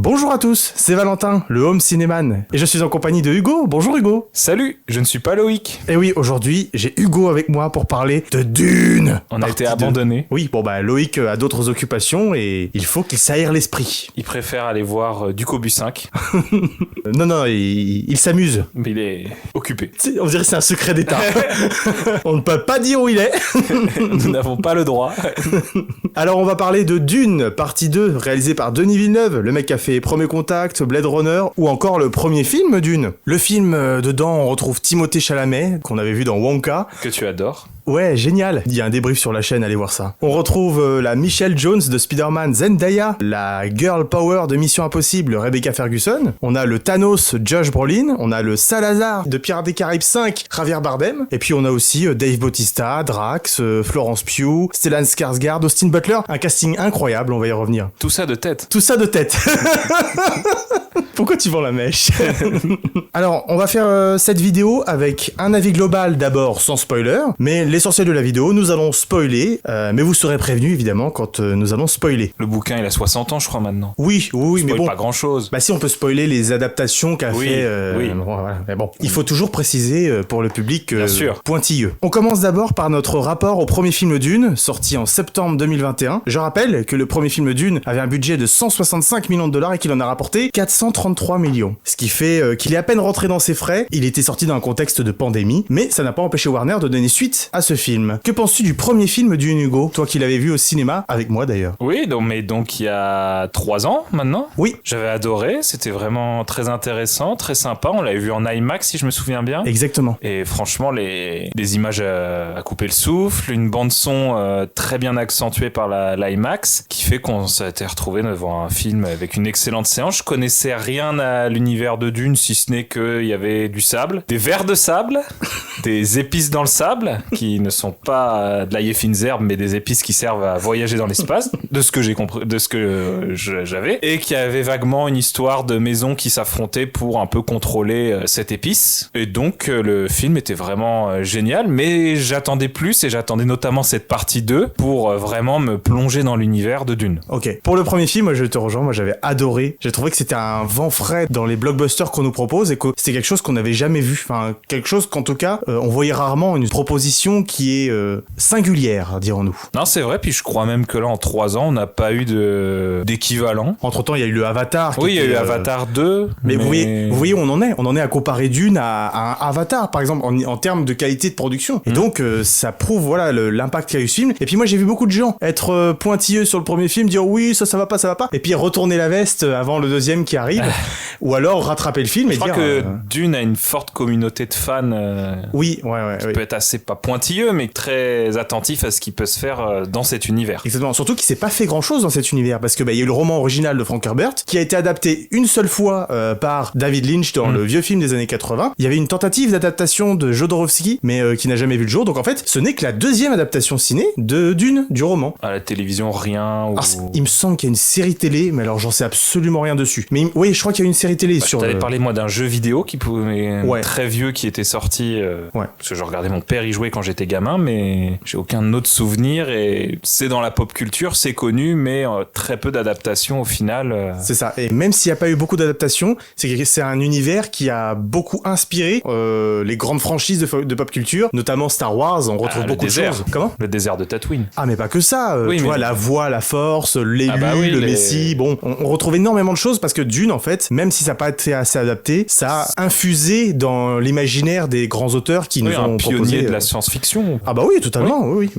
Bonjour à tous, c'est Valentin, le Home Cinéman, et je suis en compagnie de Hugo. Bonjour Hugo. Salut, je ne suis pas Loïc. Et oui, aujourd'hui, j'ai Hugo avec moi pour parler de Dune. On a été abandonnés. Oui, Loïc a d'autres occupations et il faut qu'il s'aère l'esprit. Il préfère aller voir Ducobu 5. Non, il s'amuse. Mais il est occupé. On dirait que c'est un secret d'État. On ne peut pas dire où il est. Nous n'avons pas le droit. Alors on va parler de Dune, partie 2, réalisée par Denis Villeneuve, le mec qui a fait Premier Contact, Blade Runner, ou encore le premier film Dune. Le film, dedans, on retrouve Timothée Chalamet, qu'on avait vu dans Wonka. Que tu adores. Ouais, génial. Il y a un débrief sur la chaîne, allez voir ça. On retrouve la Michelle Jones de Spider-Man, Zendaya, la Girl Power de Mission Impossible, Rebecca Ferguson. On a le Thanos, Josh Brolin. On a le Salazar de Pirates des Caraïbes 5, Javier Bardem. Et puis on a aussi Dave Bautista, Drax, Florence Pugh, Stellan Skarsgård, Austin Butler. Un casting incroyable, on va y revenir. Tout ça de tête. Tout ça de tête. Pourquoi tu vends la mèche? Alors, on va faire cette vidéo avec un avis global d'abord, sans spoiler, mais l'essentiel de la vidéo, nous allons spoiler, mais vous serez prévenus évidemment quand nous allons spoiler. Le bouquin, il a 60 ans, je crois, maintenant. Oui, mais bon. Pas grand-chose. Bah si, on peut spoiler les adaptations qu'a fait... Oui. Bon, voilà. Mais bon, il faut toujours préciser pour le public Bien sûr. Pointilleux. On commence d'abord par notre rapport au premier film Dune, sorti en septembre 2021. Je rappelle que le premier film Dune avait un budget de 165 millions de dollars et qu'il en a rapporté 433 millions. Ce qui fait qu'il est à peine rentré dans ses frais. Il était sorti dans un contexte de pandémie, mais ça n'a pas empêché Warner de donner suite à ce film. Que penses-tu du premier film Dune, Hugo? Toi qui l'avais vu au cinéma, avec moi d'ailleurs. Oui, donc il y a 3 ans maintenant. Oui. J'avais adoré, c'était vraiment très intéressant, très sympa. On l'avait vu en IMAX si je me souviens bien. Exactement. Et franchement, les images à couper le souffle, une bande-son très bien accentuée par l'IMAX, qui fait qu'on s'était retrouvé devant un film avec une excellente séance. Je connaissais rien à l'univers de Dune, si ce n'est qu'il y avait du sable, des vers de sable, des épices dans le sable, qui ne sont pas de l'ail et fines herbes, mais des épices qui servent à voyager dans l'espace, de ce que j'ai compris, de ce que j'avais, et qui avait vaguement une histoire de maisons qui s'affrontaient pour un peu contrôler cette épice. Et donc le film était vraiment génial, mais j'attendais plus, et j'attendais notamment cette partie 2 pour vraiment me plonger dans l'univers de Dune. Ok. Pour le premier film, moi je te rejoins, moi j'avais adoré. J'ai trouvé que c'était un vent frais dans les blockbusters qu'on nous propose et que c'était quelque chose qu'on n'avait jamais vu. Enfin, quelque chose qu'en tout cas, on voyait rarement, une proposition qui est singulière, dirons-nous. Non, c'est vrai, puis je crois même que là, en 3 ans, on n'a pas eu d'équivalent. Entre-temps, il y a eu le Avatar. Oui, il y a eu Avatar 2. Mais vous voyez où on en est. On en est à comparer Dune à un Avatar, par exemple, en termes de qualité de production. Et donc, ça prouve, voilà, l'impact qu'a eu ce film. Et puis moi, j'ai vu beaucoup de gens être pointilleux sur le premier film, dire oui, ça va pas. Et puis retourner la veste avant le deuxième qui arrive. Ou alors rattraper le film et dire... Je crois que Dune a une forte communauté de fans. Oui. Qui peut être assez, pas pointilleux, mais très attentif à ce qui peut se faire dans cet univers. Exactement. Surtout qu'il s'est pas fait grand chose dans cet univers, parce que il y a eu le roman original de Frank Herbert, qui a été adapté une seule fois par David Lynch dans le vieux film des années 80. Il y avait une tentative d'adaptation de Jodorowsky, mais qui n'a jamais vu le jour. Donc en fait, ce n'est que la deuxième adaptation ciné de Dune, du roman. À la télévision, rien. Ou... Alors, il me semble qu'il y a une série télé, mais alors j'en sais absolument rien dessus. Mais oui, je crois qu'il y a une série télé sur... Je t'avais parlé, moi, d'un jeu vidéo très vieux qui était sorti. Parce que je regardais mon père y jouer quand j'étais gamin, mais j'ai aucun autre souvenir. Et c'est dans la pop culture, c'est connu, mais très peu d'adaptations au final. C'est ça. Et même s'il n'y a pas eu beaucoup d'adaptations, c'est un univers qui a beaucoup inspiré les grandes franchises de pop culture, notamment Star Wars. On retrouve beaucoup de choses. Comment? Le désert de Tatooine. Ah, mais pas que ça. Oui, tu vois, la voix, la force, l'élu, le messie. Bon, on retrouve énormément de choses parce que Dune, en fait, même si ça n'a pas été assez adapté, ça a infusé dans l'imaginaire des grands auteurs qui nous ont proposé... un pionnier de la science-fiction. Ah bah oui, totalement. Oui,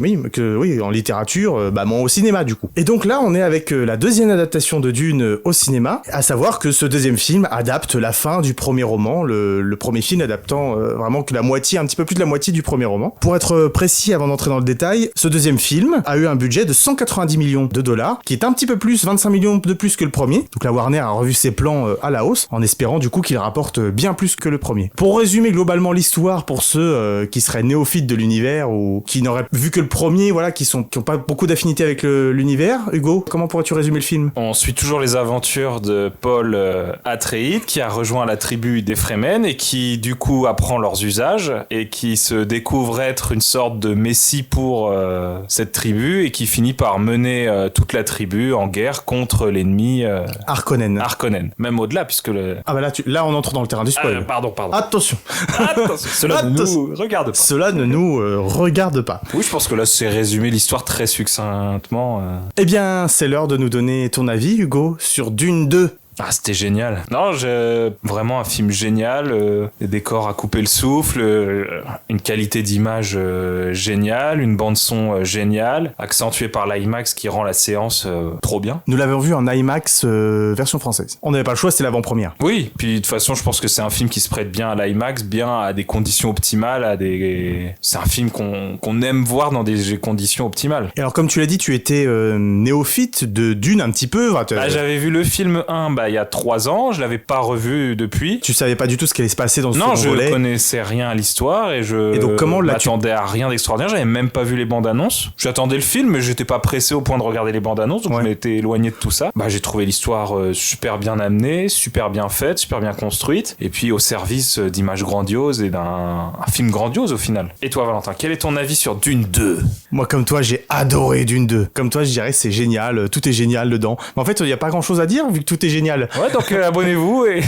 en littérature, moi au cinéma du coup. Et donc là, on est avec la deuxième adaptation de Dune au cinéma, à savoir que ce deuxième film adapte la fin du premier roman, le premier film adaptant vraiment que la moitié, un petit peu plus de la moitié du premier roman. Pour être précis, avant d'entrer dans le détail, ce deuxième film a eu un budget de 190 millions de dollars, qui est un petit peu plus, 25 millions de plus que le premier. Donc la Warner a revu ses plans à la hausse, en espérant du coup qu'il rapporte bien plus que le premier. Pour résumer globalement l'histoire pour ceux qui seraient néophytes de l'univers, l'univers ou qui n'auraient vu que le premier, voilà, qui ont pas beaucoup d'affinité avec l'univers. Hugo, comment pourrais-tu résumer le film? On suit toujours les aventures de Paul Atreides qui a rejoint la tribu des Fremen et qui du coup apprend leurs usages et qui se découvre être une sorte de messie pour cette tribu et qui finit par mener toute la tribu en guerre contre l'ennemi Harkonnen. Même au-delà puisque Ah bah là on entre dans le terrain du spoil. Pardon. Attention. Cela ne nous regarde pas. Cela ne nous regarde pas. Oui, je pense que là c'est résumé l'histoire très succinctement. Eh bien, c'est l'heure de nous donner ton avis, Hugo, sur Dune 2. Ah, c'était génial. Non, vraiment un film génial, des décors à couper le souffle, une qualité d'image géniale, une bande son géniale, accentuée par l'IMAX qui rend la séance trop bien. Nous l'avons vu en IMAX version française. On n'avait pas le choix, c'était l'avant-première. Oui, puis de toute façon, je pense que c'est un film qui se prête bien à l'IMAX, bien à des conditions optimales, c'est un film qu'on aime voir dans des conditions optimales. Et alors, comme tu l'as dit, tu étais néophyte de Dune un petit peu. J'avais vu le film 1 il y a 3 ans, je l'avais pas revu depuis. Tu savais pas du tout ce qui allait se passer dans ce second volet. Non, je connaissais rien à l'histoire et donc comment m'attendais à rien d'extraordinaire. J'avais même pas vu les bandes annonces. J'attendais le film, mais j'étais pas pressé au point de regarder les bandes annonces, donc je m'étais éloigné de tout ça. J'ai trouvé l'histoire super bien amenée, super bien faite, super bien construite, et puis au service d'images grandioses et d'un film grandiose au final. Et toi, Valentin, quel est ton avis sur Dune 2 ? Moi, comme toi, j'ai adoré Dune 2. Comme toi, je dirais c'est génial, tout est génial dedans. Mais en fait, il y a pas grand chose à dire vu que tout est génial. Ouais, donc abonnez-vous et...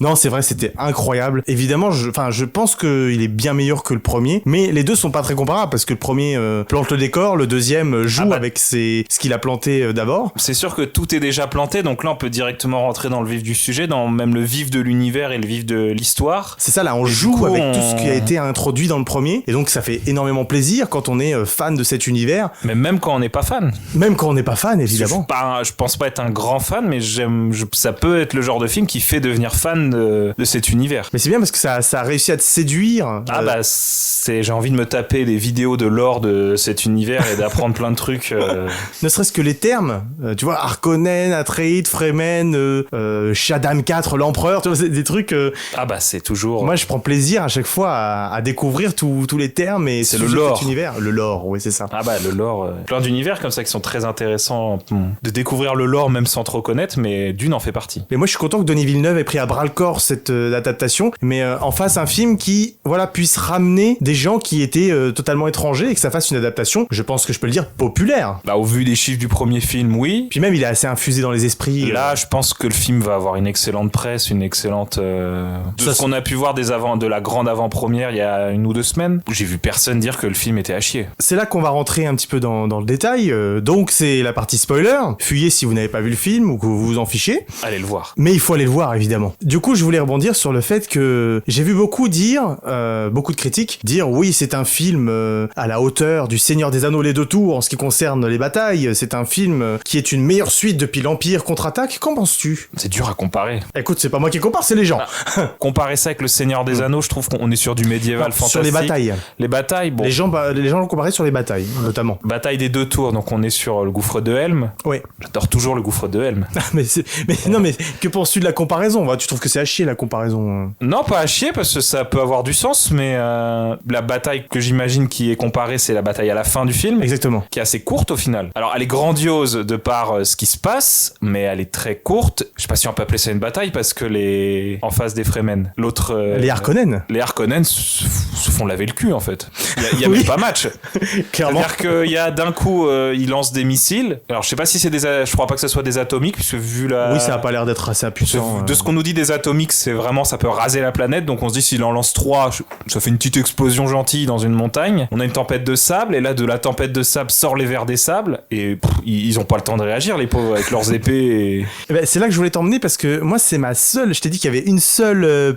Non, c'est vrai, c'était incroyable. Évidemment, je pense qu'il est bien meilleur que le premier, mais les deux sont pas très comparables parce que le premier plante le décor, le deuxième joue avec ce qu'il a planté d'abord. C'est sûr que tout est déjà planté, donc là on peut directement rentrer dans le vif du sujet, dans même le vif de l'univers et le vif de l'histoire. C'est ça, là on joue avec tout ce qui a été introduit dans le premier, et donc ça fait énormément plaisir quand on est fan de cet univers. Mais même quand on n'est pas fan. Même quand on n'est pas fan, évidemment. Je pense pas être un grand fan, mais ça peut être le genre de film qui fait devenir fan de cet univers. Mais c'est bien parce que ça a réussi à te séduire. J'ai envie de me taper des vidéos de lore de cet univers et d'apprendre plein de trucs. Ne serait-ce que les termes, tu vois, Harkonnen, Atreides, Fremen, Shaddam 4, l'empereur, tu vois, c'est des trucs... c'est toujours... Moi, je prends plaisir à chaque fois à découvrir tous les termes et c'est le lore. Cet univers. Le lore, oui, c'est ça. Le lore. Plein d'univers comme ça qui sont très intéressants de découvrir le lore même sans trop connaître, mais Dune en fait partie. Mais moi, je suis content que Denis Villeneuve ait pris à bras le corps cette adaptation, mais en face un film qui, puisse ramener des gens qui étaient totalement étrangers et que ça fasse une adaptation, je pense que je peux le dire, populaire. Au vu des chiffres du premier film, oui. Puis même, il est assez infusé dans les esprits. Là, je pense que le film va avoir une excellente presse, une excellente... ce qu'on a pu voir de la grande avant-première il y a 1 ou 2 semaines, j'ai vu personne dire que le film était à chier. C'est là qu'on va rentrer un petit peu dans le détail. Donc, c'est la partie spoiler. Fuyez si vous n'avez pas vu le film ou que vous vous en fichez. Allez le voir. Mais il faut aller le voir, évidemment. Du coup, je voulais rebondir sur le fait que j'ai vu beaucoup de critiques dire oui, c'est un film à la hauteur du Seigneur des Anneaux les 2 tours en ce qui concerne les batailles. C'est un film qui est une meilleure suite depuis l'Empire contre-attaque. Qu'en penses-tu ? C'est dur à comparer. Écoute, c'est pas moi qui compare, c'est les gens. Comparer ça avec le Seigneur des Anneaux, je trouve qu'on est sur du médiéval fantastique. Sur les batailles. Les batailles, bon. Les gens l'ont comparé sur les batailles, notamment. Bataille des 2 tours, donc on est sur le gouffre de Helm. Oui. J'adore toujours le gouffre de Helm. mais que penses-tu de la comparaison ? Tu trouves que c'est à chier la comparaison ? Non, pas à chier parce que ça peut avoir du sens, mais la bataille que j'imagine qui est comparée, c'est la bataille à la fin du film. Exactement. Qui est assez courte au final. Alors elle est grandiose de par ce qui se passe, mais elle est très courte. Je sais pas si on peut appeler ça une bataille parce que en face des Fremen, les Harkonnen. Les Harkonnen se font laver le cul en fait. Il y a même pas match. Clairement. C'est-à-dire qu'il y a d'un coup, ils lancent des missiles. Alors je sais pas si c'est je crois pas que ce soit des atomiques puisque vu la... Oui, ça a pas l'air d'être assez puissant. De ce qu'on nous dit des atomiques, c'est vraiment ça peut raser la planète. Donc on se dit s'il en lance 3, ça fait une petite explosion gentille dans une montagne. On a une tempête de sable et là de la tempête de sable sort les vers des sables et ils ont pas le temps de réagir les pauvres avec leurs épées. C'est là que je voulais t'emmener parce que moi c'est ma seule. Je t'ai dit qu'il y avait un seul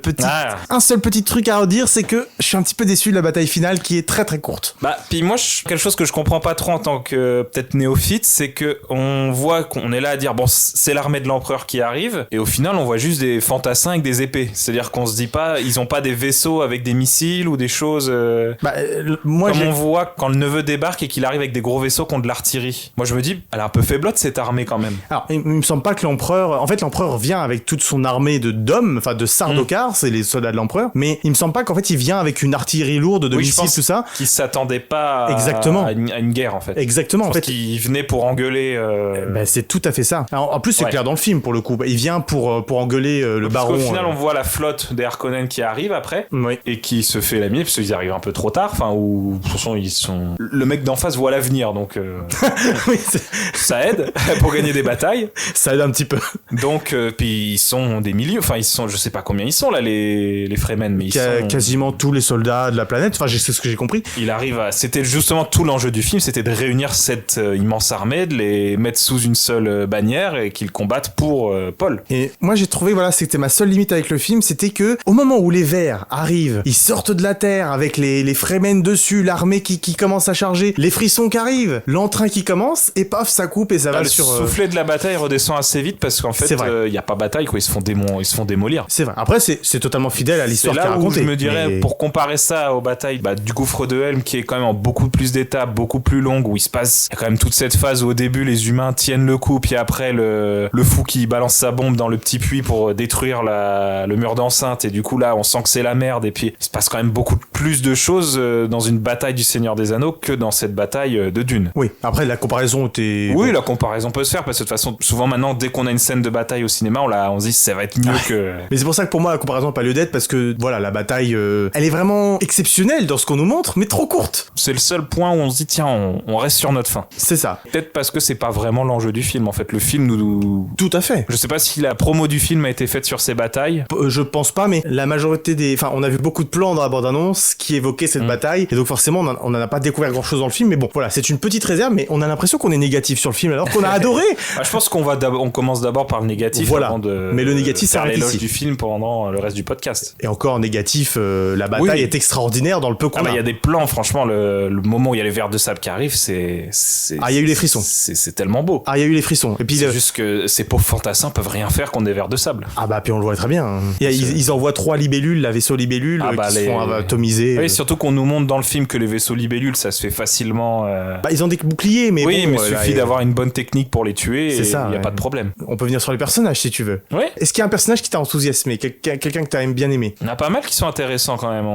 petit truc à redire, c'est que je suis un petit peu déçu de la bataille finale qui est très très courte. Puis moi quelque chose que je comprends pas trop en tant que peut-être néophyte, c'est que on voit qu'on est là à dire bon c'est l'armée de l'empereur qui arrive, et au final on voit juste des fantassins avec des épées. C'est-à-dire qu'on se dit pas, ils ont pas des vaisseaux avec des missiles ou des choses comme on voit quand le neveu débarque et qu'il arrive avec des gros vaisseaux qui ont de l'artillerie. Moi je me dis, elle est un peu faiblotte cette armée quand même. Alors il me semble pas que l'empereur, en fait l'empereur vient avec toute son armée d'hommes, enfin de Sardaukar, c'est les soldats de l'empereur, mais il me semble pas qu'en fait il vient avec une artillerie lourde de missiles, tout ça. Qu'il s'attendait pas Exactement. À une guerre en fait. Exactement. En fait, il venait pour engueuler. C'est tout à fait ça. Alors, en plus, c'est clair dans le film pour le coup. Il vient pour engueuler le baron. Parce qu'au final, on voit la flotte des Harkonnen qui arrive après et qui se fait lamier parce qu'ils arrivent un peu trop tard. Enfin, ou de toute façon, ils sont. Le mec d'en face voit l'avenir, donc oui, ça aide pour gagner des batailles. Ça aide un petit peu. Donc, puis ils sont des milliers. Enfin, ils sont, je sais pas combien ils sont là, les Fremen, mais ils sont quasiment tous les soldats de la planète. Enfin, c'est ce que j'ai compris. Il arrive à. C'était justement tout l'enjeu du film, c'était de réunir cette immense armée, de les mettre sous une seule bannière et qu'ils combattent pour Paul. Et moi j'ai trouvé, voilà, c'était ma seule limite avec le film, c'était que au moment où les Verts arrivent, ils sortent de la terre avec les Fremen dessus, l'armée qui commence à charger, les frissons qui arrivent, l'entrain qui commence, et paf, ça coupe et ça va sur... Le soufflet de la bataille redescend assez vite parce qu'en fait, il n'y a pas bataille, quoi. Ils se font démolir. C'est vrai. Après, c'est totalement fidèle à l'histoire qui est racontée. Je me dirais, pour comparer ça aux batailles du gouffre de Helm, qui est quand même en beaucoup plus d'étapes, beaucoup plus longue, où il y a quand même toute cette phase où au début les humains tiennent le coup, puis après le fou qui balance sa bombe dans le petit puits pour détruire le mur d'enceinte, et du coup là on sent que c'est la merde, et puis il se passe quand même beaucoup plus de choses dans une bataille du Seigneur des Anneaux que dans cette bataille de Dune. Oui, après la comparaison était... Oui, la comparaison peut se faire, parce que de toute façon souvent maintenant dès qu'on a une scène de bataille au cinéma on se dit ça va être mieux que... Mais c'est pour ça que pour moi la comparaison n'a pas lieu d'être, parce que voilà, la bataille elle est vraiment exceptionnelle dans ce qu'on nous montre, mais trop courte. C'est le seul point où on se dit tiens, on reste sur notre fin. C'est ça. Peut-être parce que c'est pas vraiment l'enjeu du film, en fait. Le film nous... Tout à fait. Je sais pas si la promo du film a été faite sur ces batailles. Je pense pas, mais la majorité des... Enfin, on a vu beaucoup de plans dans la bande-annonce qui évoquaient cette bataille, et donc forcément on n'en a pas découvert grand-chose dans le film, mais bon, voilà, c'est une petite réserve, mais on a l'impression qu'on est négatif sur le film, alors qu'on a adoré. Je pense on commence d'abord par le négatif, voilà. Avant de... Mais le négatif, faire l'éloge du film pendant le reste du podcast. Et encore négatif, la bataille est extraordinaire dans le peu qu'on a. Il y a des plans, franchement, le moment où il y a les vers de sable qui arrivent, c'est... Ah, il y a eu les frissons. C'est tellement beau. Ah, il y a eu les frissons. Et puis c'est juste que ces pauvres fantassins peuvent rien faire contre des vers de sable. Ah bah, puis on le voit très bien. Ils envoient 3 libellules, la vaisseau libellule, qui se font atomiser. Oui, surtout qu'on nous montre dans le film que les vaisseaux libellules, ça se fait facilement... Bah, ils ont des boucliers, mais oui, mais il suffit d'avoir une bonne technique pour les tuer, et il n'y a pas de problème. On peut venir sur les personnages, si tu veux. Oui. Est-ce qu'il y a un personnage qui t'a enthousiasmé, quelqu'un que t'as bien aimé? Il y en a pas mal qui sont intéressants quand même.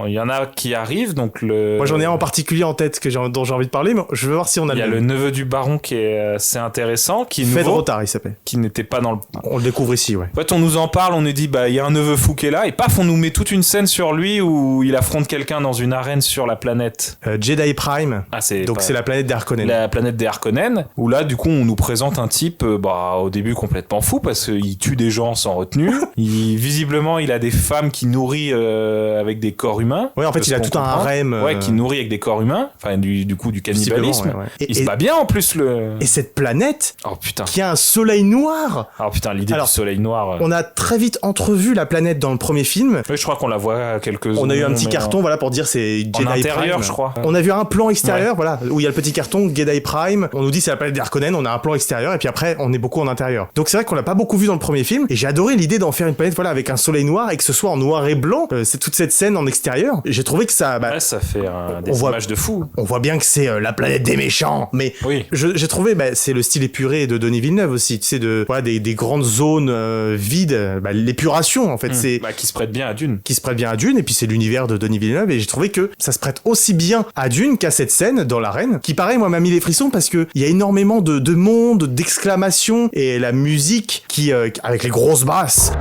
Il y en a qui arrivent, donc Moi j'en ai un en particulier en tête dont j'ai envie de parler, mais je veux voir si on a Il y a le neveu du baron qui est assez intéressant, qui est nouveau. Fedrotar, il s'appelle. Qui n'était pas dans le... On le découvre ici, ouais. En fait, on nous en parle, on nous dit, il y a un neveu fou qui est là, et paf, on nous met toute une scène sur lui où il affronte quelqu'un dans une arène sur la planète. Jedi Prime. C'est la planète des Harkonnen. La planète des Harkonnen, où là, du coup, on nous présente un type, au début complètement fou, parce qu'il tue des gens sans retenue. Visiblement, il a des femmes qui nourrit avec des corps humains. Ouais, en fait, il a tout un harem. Ouais, qui nourrit avec des corps humains. Enfin, du coup, du cannibalisme. Ouais. Il se bat bien, en plus, Et cette planète, oh, putain, qui a un soleil noir. Oh putain, l'idée du soleil noir. On a très vite entrevu la planète dans le premier film. Oui, je crois qu'on la voit quelques On a eu un petit carton, voilà, pour dire c'est Jedi intérieur, Prime. Je crois. On a vu un plan extérieur, voilà, où il y a le petit carton Jedi Prime. On nous dit c'est la planète des Harkonnen, on a un plan extérieur, et puis après, on est beaucoup en intérieur. Donc c'est vrai qu'on l'a pas beaucoup vu dans le premier film, et j'ai adoré l'idée d'en faire une planète, voilà, avec un soleil noir, et que ce soit en noir et blanc. C'est toute cette scène en extérieur. J'ai trouvé que ça... ça fait des images de fou. On voit bien que c'est la planète des méchants, mais oui. J'ai trouvé, c'est le style épuré de Denis Villeneuve aussi, tu sais, des grandes zones vides, l'épuration en fait, c'est... qui se prête bien à Dune. Qui se prête bien à Dune, et puis c'est l'univers de Denis Villeneuve, et j'ai trouvé que ça se prête aussi bien à Dune qu'à cette scène dans l'arène, qui pareil, moi, m'a mis les frissons, parce que il y a énormément de monde, d'exclamations, et la musique qui, avec les grosses basses...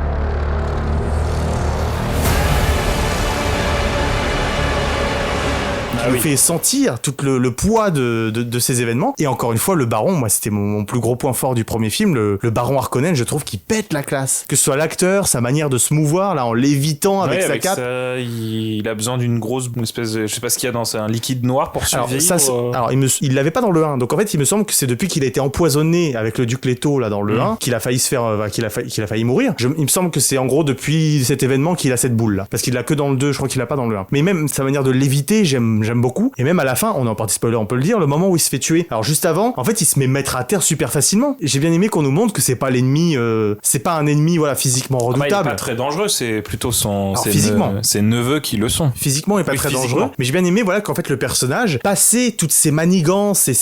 me fait sentir tout le poids de ces événements. Et encore une fois, le baron, moi, c'était mon plus gros point fort du premier film. Le baron Harkonnen, je trouve qu'il pète la classe. Que ce soit l'acteur, sa manière de se mouvoir, là, en lévitant avec sa cape. Il a besoin d'une espèce de, je sais pas ce qu'il y a dans un liquide noir pour survivre. Alors, il l'avait pas dans le 1. Donc, en fait, il me semble que c'est depuis qu'il a été empoisonné avec le duc Leto, là, dans le 1, qu'il a failli se faire, qu'il a failli mourir. Il me semble que c'est en gros depuis cet événement qu'il a cette boule, là. Parce qu'il l'a que dans le 2, je crois qu'il l'a pas dans le 1. Mais même sa manière de léviter, j'aime j'aime beaucoup. Et même à la fin, on est en partie spoiler, on peut le dire, le moment où il se fait tuer. Alors juste avant, en fait, il se met mettre à terre super facilement. J'ai bien aimé qu'on nous montre que c'est pas l'ennemi, c'est pas un ennemi, voilà, physiquement redoutable. Il est pas très dangereux, c'est plutôt ses neveux qui le sont. Physiquement, il est pas très dangereux. Mais j'ai bien aimé, voilà, qu'en fait, le personnage, passé toutes ces manigances et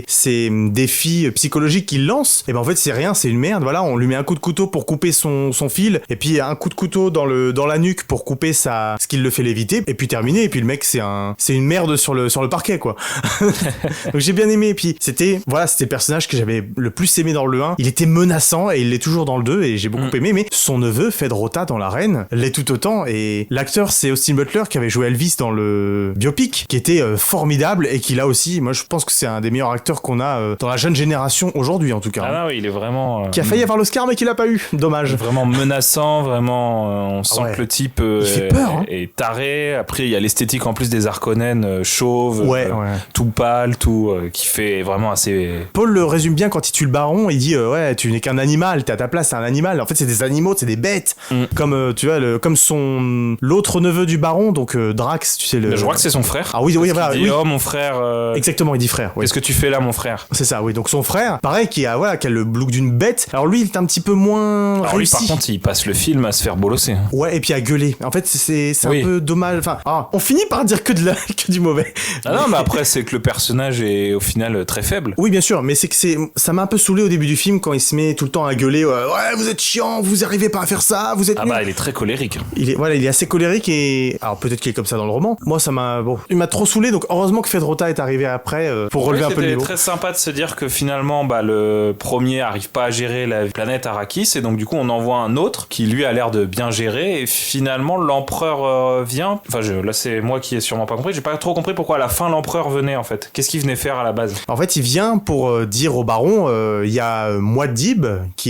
ces défis psychologiques qu'il lance, et ben en fait, c'est rien, c'est une merde. Voilà, on lui met un coup de couteau pour couper son fil, et puis un coup de couteau dans la nuque pour couper ce qui le fait léviter, et puis terminé. Et puis le mec, c'est une merde sur le parquet, quoi. Donc j'ai bien aimé. Et puis c'était le personnage que j'avais le plus aimé dans le 1. Il était menaçant et il l'est toujours dans le 2 et j'ai beaucoup aimé. Mais son neveu, Fed Rota dans l'arène, l'est tout autant. Et l'acteur, c'est Austin Butler qui avait joué Elvis dans le biopic, qui était formidable et qui là aussi, moi je pense que c'est un des meilleurs acteurs qu'on a dans la jeune génération aujourd'hui en tout cas. Ah non, oui, il est vraiment... Qui a failli avoir l'Oscar mais qui l'a pas eu. Dommage. Vraiment menaçant, vraiment... on sent que le type il fait peur, est taré. Après, il y a l'esthétique en plus des Harkonnen, chauve, tout pâle, qui fait vraiment assez... Paul le résume bien quand il tue le baron, il dit ouais, tu n'es qu'un animal, t'es à ta place, c'est un animal. En fait, c'est des animaux, c'est des bêtes. Comme tu vois, comme l'autre neveu du baron, donc Drax, tu sais le. Je crois que c'est son frère. Ah oui, voilà. Il dit, oh mon frère. Exactement, il dit frère. Oui. Qu'est-ce que tu fais là, mon frère? C'est ça, oui. Donc son frère, pareil, qui a le look d'une bête. Alors lui, il est un petit peu moins. Alors réussi. lui, par contre, il passe le film à se faire bolosser. Ouais, et puis à gueuler. En fait, c'est un peu dommage. Enfin, on finit par dire que du mauvais. Ah non, mais après, c'est que le personnage est au final très faible. Oui, bien sûr, mais c'est que ça m'a un peu saoulé au début du film quand il se met tout le temps à gueuler. Ouais, vous êtes chiant, vous arrivez pas à faire ça, vous êtes. Ah bah, il est très colérique. Il est assez colérique et alors peut-être qu'il est comme ça dans le roman. Moi, il m'a trop saoulé. Donc heureusement que Fed Rota est arrivé après pour relever un peu le niveau. C'était très sympa de se dire que finalement, le premier arrive pas à gérer la planète Arrakis et donc du coup, on envoie un autre qui lui a l'air de bien gérer et finalement l'empereur vient. Enfin, là, c'est moi qui ai sûrement pas compris. J'ai pas trop compris pourquoi à la fin l'empereur venait en fait. Qu'est-ce qu'il venait faire à la base? En fait, il vient pour dire au baron, il y a Muad'Dib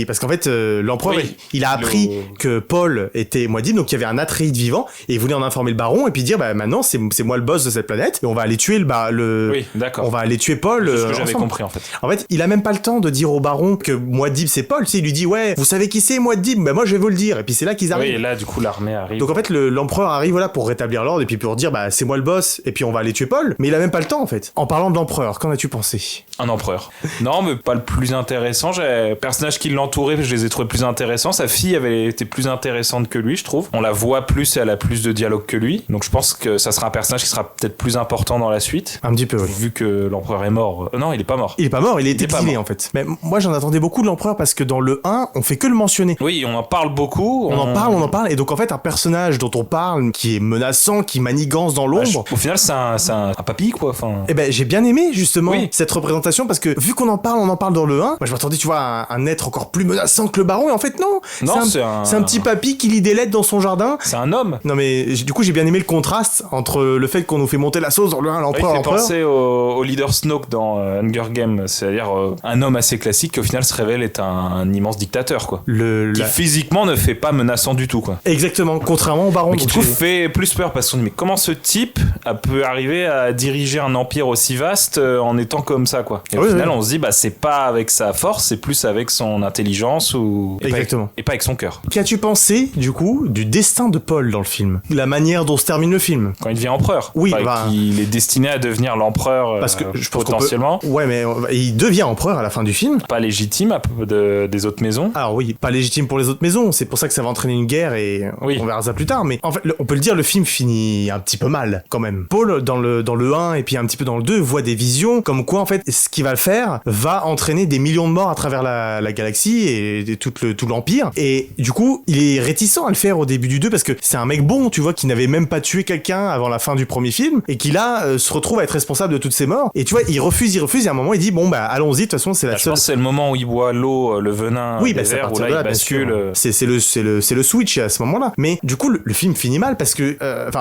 parce qu'en fait l'empereur il a appris que Paul était Muad'Dib, donc il y avait un Atréide vivant et il voulait en informer le baron et puis dire maintenant c'est moi le boss de cette planète et on va aller tuer Oui, d'accord. On va aller tuer Paul. C'est ce que j'avais compris en fait. En fait, il a même pas le temps de dire au baron que Muad'Dib c'est Paul. Tu sais, il lui dit ouais, vous savez qui c'est Muad'Dib? Moi je vais vous le dire. Et puis c'est là qu'ils arrivent. Oui, et là du coup l'armée arrive. Donc en fait l'empereur arrive pour rétablir l'ordre et puis pour dire c'est moi le boss et puis on va aller tuer Paul. Mais il a même pas le temps en fait. En parlant de l'empereur, qu'en as-tu pensé? Un empereur. Non, mais pas le plus intéressant. Les personnages qui l'entouraient, je les ai trouvés plus intéressants. Sa fille avait été plus intéressante que lui, je trouve. On la voit plus et elle a plus de dialogue que lui. Donc je pense que ça sera un personnage qui sera peut-être plus important dans la suite. Un petit peu, oui. Vu que l'empereur est mort. Non, il est pas mort. Il est pas mort, il est exilé en fait. Mais moi j'en attendais beaucoup de l'empereur parce que dans le 1, on fait que le mentionner. Oui, on en parle beaucoup. On en parle. Et donc en fait, un personnage dont on parle, qui est menaçant, qui manigance dans l'ombre. Au final, c'est un papy, quoi. Enfin... Eh ben, j'ai bien aimé justement cette représentation parce que vu qu'on en parle dans le 1, moi je m'attendais, tu vois, à un être encore plus menaçant que le baron. Et en fait, non. C'est un petit papy qui lit des lettres dans son jardin. C'est un homme. Non, mais du coup, j'ai bien aimé le contraste entre le fait qu'on nous fait monter la sauce dans le 1, l'empereur. Il fait penser au leader Snoke dans Hunger Games, c'est-à-dire un homme assez classique qui au final se révèle être un immense dictateur, quoi. Qui physiquement ne fait pas menaçant du tout, quoi. Exactement, contrairement au baron. Mais qui du coup fait plus peur parce qu'on dit mais comment ce type peut arriver à diriger un empire aussi vaste en étant comme ça, quoi. Et au final, on se dit c'est pas avec sa force, c'est plus avec son intelligence Exactement. Et pas avec son cœur. Qu'as-tu pensé du coup du destin de Paul dans le film? La manière dont se termine le film? Quand il devient empereur. Oui, il est destiné à devenir l'empereur parce que je pense potentiellement. Ouais, mais il devient empereur à la fin du film. Pas légitime des autres maisons. Alors oui, pas légitime pour les autres maisons. C'est pour ça que ça va entraîner une guerre et on verra ça plus tard. Mais en fait, on peut le dire, le film finit un petit peu mal quand même. Paul dans le 1 et puis un petit peu dans le 2 voit des visions comme quoi en fait ce qu'il va le faire va entraîner des millions de morts à travers la galaxie et tout l'empire. Et du coup, il est réticent à le faire au début du 2 parce que c'est un mec bon, tu vois, qui n'avait même pas tué quelqu'un avant la fin du premier film et qui là se retrouve à être responsable de toutes ces morts. Et tu vois, il refuse et à un moment il dit allons-y, de toute façon c'est la seule. Je pense que c'est le moment où il boit l'eau, le venin des vers, où là il bascule. C'est le switch à ce moment-là. Mais du coup le film finit mal parce que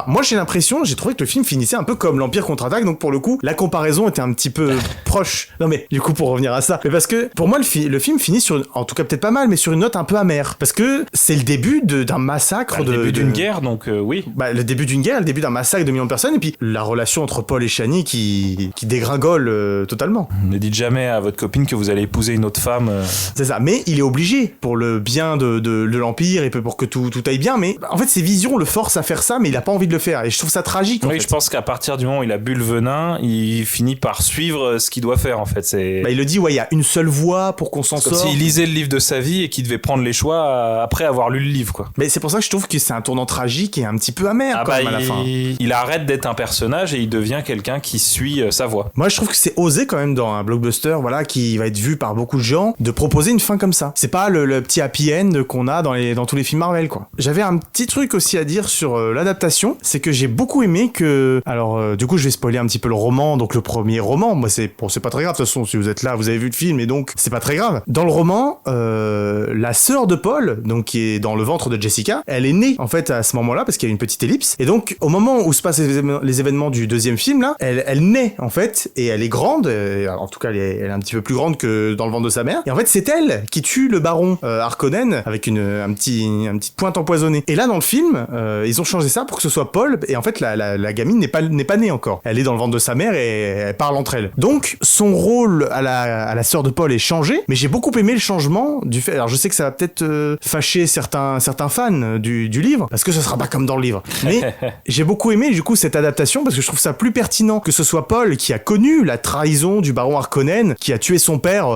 moi j'ai trouvé que le film finissait un peu comme l'Empire contre-attaque, donc pour le coup la comparaison était un petit peu proche. Non mais du coup pour revenir à ça, mais parce que pour moi le film finit sur en tout cas peut-être pas mal, mais sur une note un peu amère parce que c'est le début d'un massacre, le début d'une guerre, donc oui. Le début d'une guerre, le début d'un massacre de millions de personnes et puis la relation entre Paul et Shani qui dégringole totalement. Ne dites jamais à votre copine que vous allez épouser une autre femme. C'est ça, mais il est obligé pour le bien de l'Empire et pour que tout aille bien, mais en fait ses visions le forcent à faire ça, mais il a pas envie de le faire et je trouve ça tragique. Oui, je pense qu'à partir du moment où il a bu le venin, il finit par suivre ce qu'il doit faire en fait. Bah, il le dit, ouais, il y a une seule voie pour qu'on s'en c'est comme sorte. s'il lisait le livre de sa vie et qu'il devait prendre les choix après avoir lu le livre, quoi. Mais c'est pour ça que je trouve que c'est un tournant tragique et un petit peu amer quand même à la fin. Il arrête d'être un personnage et il devient quelqu'un qui suit sa voie. Moi, je trouve que c'est osé quand même dans un blockbuster, voilà, qui va être vu par beaucoup de gens, de proposer une fin comme ça. C'est pas le petit happy end qu'on a dans tous les films Marvel, quoi. J'avais un petit truc aussi à dire sur l'adaptation, c'est que j'ai beaucoup aimé que... Alors, du coup, je vais spoiler un petit peu le roman, donc le premier roman, moi, c'est pas très grave, de toute façon, si vous êtes là, vous avez vu le film, et donc, c'est pas très grave. Dans le roman, la sœur de Paul, donc qui est dans le ventre de Jessica, elle est née, en fait, à ce moment-là, parce qu'il y a une petite ellipse, et donc, au moment où se passent les événements du deuxième film, là, elle naît, en fait, et elle est grande, en tout cas, elle est un petit peu plus grande que dans le ventre de sa mère, et en fait, c'est elle qui tue le baron Harkonnen avec une petite pointe empoisonnée. Et là, dans le film, ils ont changé ça pour que ce soit Paul, et en fait, la gamine n'est pas née encore. Elle est dans le ventre de sa mère et elle parle entre elles. Donc, son rôle à la sœur de Paul est changé, mais j'ai beaucoup aimé le changement du fait. Alors, je sais que ça va peut-être fâcher certains fans du livre, parce que ce sera pas comme dans le livre. Mais j'ai beaucoup aimé, du coup, cette adaptation, parce que je trouve ça plus pertinent que ce soit Paul qui a connu la trahison du baron Harkonnen, qui a tué son père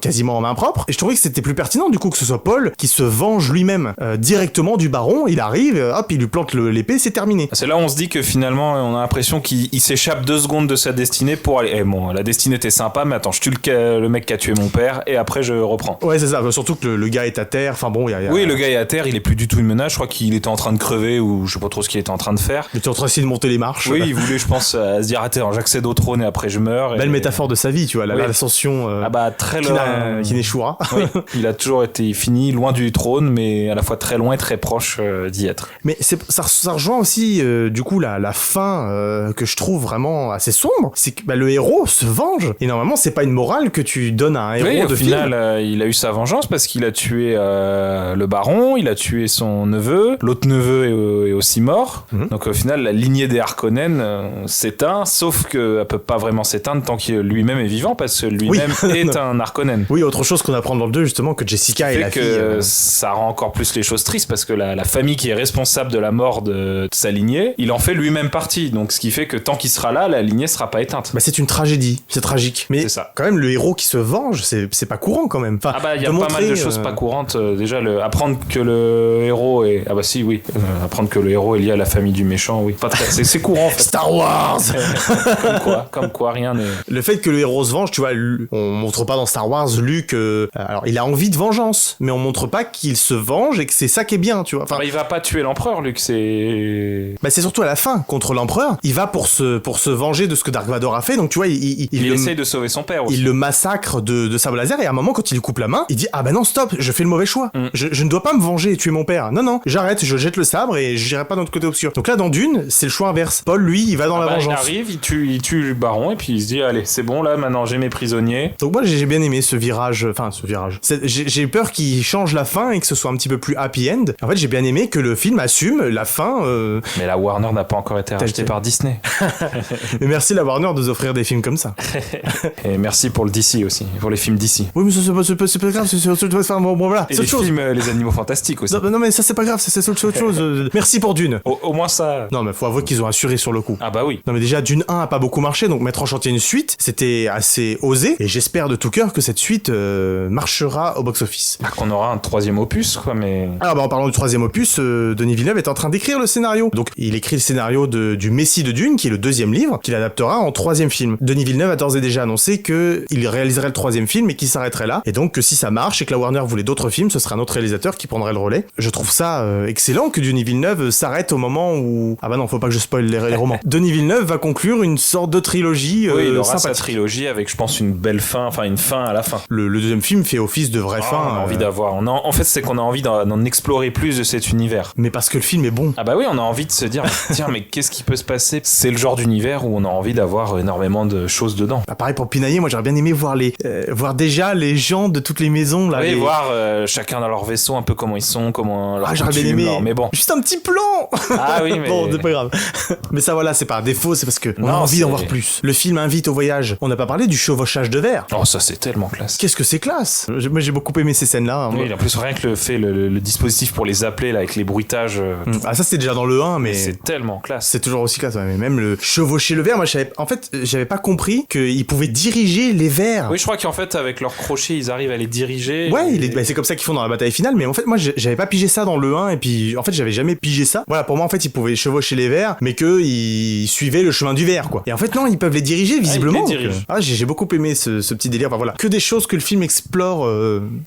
quasiment en main propre. Et je trouvais que c'était plus pertinent, du coup, que ce soit Paul qui se venge lui-même directement du baron. Il arrive, hop, il lui plante l'épée, c'est terminé. C'est là où on se dit que finalement, on a l'impression qu'il s'échappe 2 secondes de sa destinée pour aller. Bon, la destinée était sympa, mais attends, je tue le mec qui a tué mon père et après je reprends. Ouais, c'est ça. Surtout que le gars est à terre. Enfin bon, Oui, le gars est à terre, il est plus du tout une menace. Je crois qu'il était en train de crever ou je sais pas trop ce qu'il était en train de faire. Il était en train d'essayer de monter les marches. Oui, il voulait, je pense, se dire attends, j'accède au trône et après je meurs. Belle métaphore de sa vie, tu vois, oui. L'ascension très qui n'échouera. Oui, il a toujours été fini loin du trône, mais à la fois très loin et très proche d'y être. Mais ça rejoint aussi du coup la fin que je trouve vraiment assez sombre, c'est que le héros se venge et normalement c'est pas une morale que tu donnes à un héros de film. Au final il a eu sa vengeance parce qu'il a tué le baron, il a tué son neveu, l'autre neveu est aussi mort. Donc au final la lignée des Harkonnen s'éteint, sauf qu'elle peut pas vraiment s'éteindre tant qu'il lui-même est vivant parce que lui-même est un Harkonnen. Oui, autre chose qu'on apprend dans le 2 justement, que Jessica est la fille. Ça rend encore plus les choses tristes parce que la famille qui est responsable de la mort de sa lignée, il en fait lui-même partie. Donc ce qui fait que tant qu'il sera là, la lignée sera pas éteinte. Bah c'est une tragédie, c'est tragique. Mais ça. Quand même le héros qui se venge, c'est pas courant quand même. Enfin, il y a pas mal de choses pas courantes. Déjà apprendre que le héros est apprendre que le héros est lié à la famille du méchant, oui. Pas très... c'est courant en fait. Star Wars. comme quoi rien n'est... Le fait que le héros se venge, tu vois, on montre pas dans Star Wars Luke alors il a envie de vengeance, mais on montre pas qu'il se venge et que c'est ça qui est bien, tu vois. Enfin, il va pas tuer l'empereur, Luke, c'est... c'est surtout à la fin, contre l'empereur, il va pour se venger de ce que Dark Vador a fait, donc tu vois, il essaye de sauver son père aussi. Il le massacre de sabre laser, et à un moment, quand il lui coupe la main, il dit « Ah bah non, stop, je fais le mauvais choix. Je ne dois pas me venger et tuer mon père. Non, j'arrête, je jette le sabre et j'irai pas dans le côté obscur. » Donc là, dans Dune, c'est le choix inverse. Paul, lui, il va dans la vengeance. Il arrive, il tue le baron, et puis il se dit « Allez, c'est bon, là, maintenant, j'ai mes prisonniers. » Donc moi, j'ai bien aimé ce virage. J'ai eu peur qu'il change la fin et que ce soit un petit peu plus happy end. En fait, j'ai bien aimé que le film assume la fin. Mais la Warner n'a pas encore été rachetée par Disney. Mais merci la Warner de nous offrir des films comme ça. Et merci pour le DC aussi, pour les films DC. Oui, mais c'est pas grave, bon, voilà. Et les films Les Animaux Fantastiques aussi. Non, mais ça c'est pas grave, c'est autre chose. Merci pour Dune. Au moins ça. Non, mais faut avouer qu'ils ont assuré sur le coup. Ah bah oui. Non, mais déjà Dune 1 a pas beaucoup marché, donc mettre en chantier une suite, c'était assez osé, et j'espère de tout cœur que cette suite marchera au box-office. Qu'on aura un 3e opus, quoi, mais... Alors, en parlant du 3e opus, Denis Villeneuve est en train d'écrire le scénario. Donc, il écrit le scénario du Messie de Dune, qui est le 2e livre, qu'il adaptera en 3e film. Denis Villeneuve a d'ores et déjà annoncé qu'il réaliserait le 3e film et qu'il s'arrêterait là. Et donc, que si ça marche et que la Warner voulait d'autres films, ce serait un autre réalisateur qui prendrait le relais. Je trouve ça excellent que Denis Villeneuve s'arrête au moment où... Ah bah non, faut pas que je spoil les romans. Denis Villeneuve va conclure une sorte de trilogie oui, il aura sympathique. Sa trilogie avec, je pense, une belle fin, enfin une fin à la fin. Le 2e film fait office de vraie fin. On a envie d'avoir... En fait, c'est qu'on a envie d'en explorer plus de cet univers. Mais parce que le film est bon. Ah bah oui, on a envie de se dire, tiens, mais qu'est-ce qui peut se passer? C'est le genre d'univers où on a envie d'avoir énormément de choses dedans. Bah pareil pour Pinailler, moi j'aurais bien aimé voir déjà les gens de toutes les maisons là. Oui, voir chacun dans leur vaisseau un peu comment ils sont, comment leur j'aurais bien aimé. Mais bon, juste un petit plan. Ah oui, mais bon, c'est pas grave. Mais ça voilà, c'est pas un défaut, c'est parce que on a envie d'en voir plus. Le film invite au voyage. On n'a pas parlé du chevauchage de verre. Oh, ça c'est tellement classe. Qu'est-ce que c'est classe. Moi j'ai beaucoup aimé ces scènes là. Oui, en plus rien que le dispositif pour les appeler là avec les bruitages. Ah ça c'était déjà dans le 1, mais c'est tellement classe. C'est toujours aussi classe, mais même le chevaucher le ver, moi j'avais pas compris qu'ils pouvaient diriger les vers. Oui, je crois qu'en fait, avec leur crochet, ils arrivent à les diriger. Ouais, c'est comme ça qu'ils font dans la bataille finale, mais en fait, moi j'avais pas pigé ça dans le 1, et puis en fait, j'avais jamais pigé ça. Voilà, pour moi, en fait, ils pouvaient chevaucher les vers, mais qu'ils suivaient le chemin du ver, quoi. Et en fait, non, ils peuvent les diriger, visiblement. Ils les dirigent. J'ai beaucoup aimé ce petit délire. Enfin, voilà, que des choses que le film explore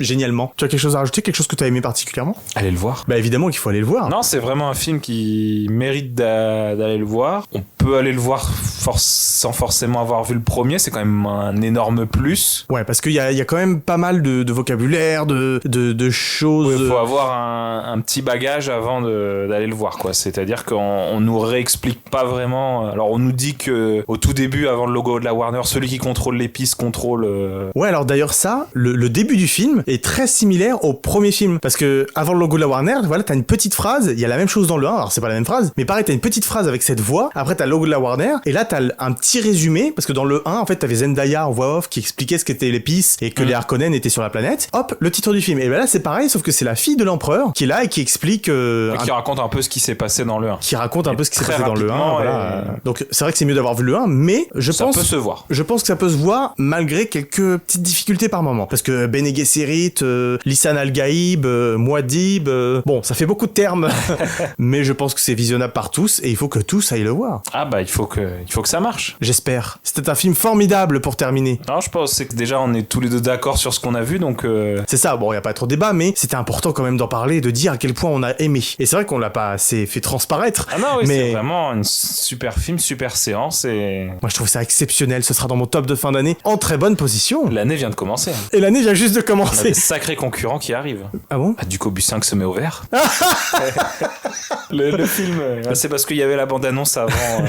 génialement. Tu as quelque chose à rajouter, quelque chose que tu as aimé particulièrement? Allez le voir. Bah évidemment qu'il faut aller le voir. Non, c'est vraiment un film qui mérite d'aller le voir. On peut aller le voir sans forcément avoir vu le premier, c'est quand même un énorme plus. Ouais, parce qu'il y a quand même pas mal de vocabulaire, de choses. Il faut avoir un petit bagage avant d'aller le voir, quoi. C'est-à-dire qu'on nous réexplique pas vraiment. Alors on nous dit que au tout début, avant le logo de la Warner, celui qui contrôle l'épice contrôle. Ouais, alors d'ailleurs ça, le début du film est très similaire au premier film, parce que avant le logo de la Warner, voilà, t'as une petite phrase. Il y a la même chose dans le 1. Alors c'est pas la même phrase, mais pareil, t'as une petite phrase avec cette voix. Après t'as le logo de la Warner, et là t'as un petit résumé, parce que dans le 1, en fait, t'avais Zendaya en voix off qui expliquait ce qu'était l'épice et que les Harkonnen étaient sur la planète. Hop, le titre du film. Et ben là c'est pareil, sauf que c'est la fille de l'empereur qui est là et qui explique. Qui raconte un peu ce qui s'est passé dans le 1. Qui raconte un peu ce qui s'est passé dans le 1. Voilà. Donc c'est vrai que c'est mieux d'avoir vu le 1, mais ça peut se voir. Je pense que ça peut se voir malgré quelques petites difficultés par moment. Parce que Bene Gesserit, Lisan Al-Gaïb, Muad'Dib, bon, ça fait beaucoup de termes, mais je pense que c'est visionnable par tous et il faut que tous aillent le voir. Ah bah il faut que ça marche. J'espère. C'était un film formidable pour terminer. Non, je pense que déjà on est tous les deux d'accord sur ce qu'on a vu, donc. C'est ça. Bon, il y a pas trop de débat, mais c'était important quand même d'en parler et de dire à quel point on a aimé. Et c'est vrai qu'on l'a pas assez fait transparaître. Ah non, oui, mais c'est vraiment une super film, super séance et. Moi, je trouve ça exceptionnel. Ce sera dans mon top de fin d'année en très bonne position. L'année vient de commencer. Et l'année vient juste de On a commencer. des sacrés concurrents qui arrivent. Ah bon? Ducobus 5 se met au vert. le film. C'est parce qu'il y avait la bande-annonce avant.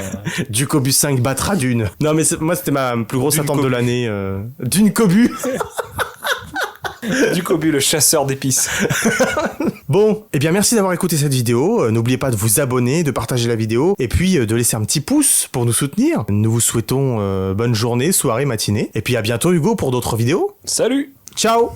Ducobus 5 battra Dune. Non, mais moi, c'était ma plus grosse attente de l'année. Dune Cobu. Ducobus, le chasseur d'épices. Bon, eh bien merci d'avoir écouté cette vidéo. N'oubliez pas de vous abonner, de partager la vidéo et puis de laisser un petit pouce pour nous soutenir. Nous vous souhaitons bonne journée, soirée, matinée. Et puis à bientôt Hugo pour d'autres vidéos. Salut! Ciao!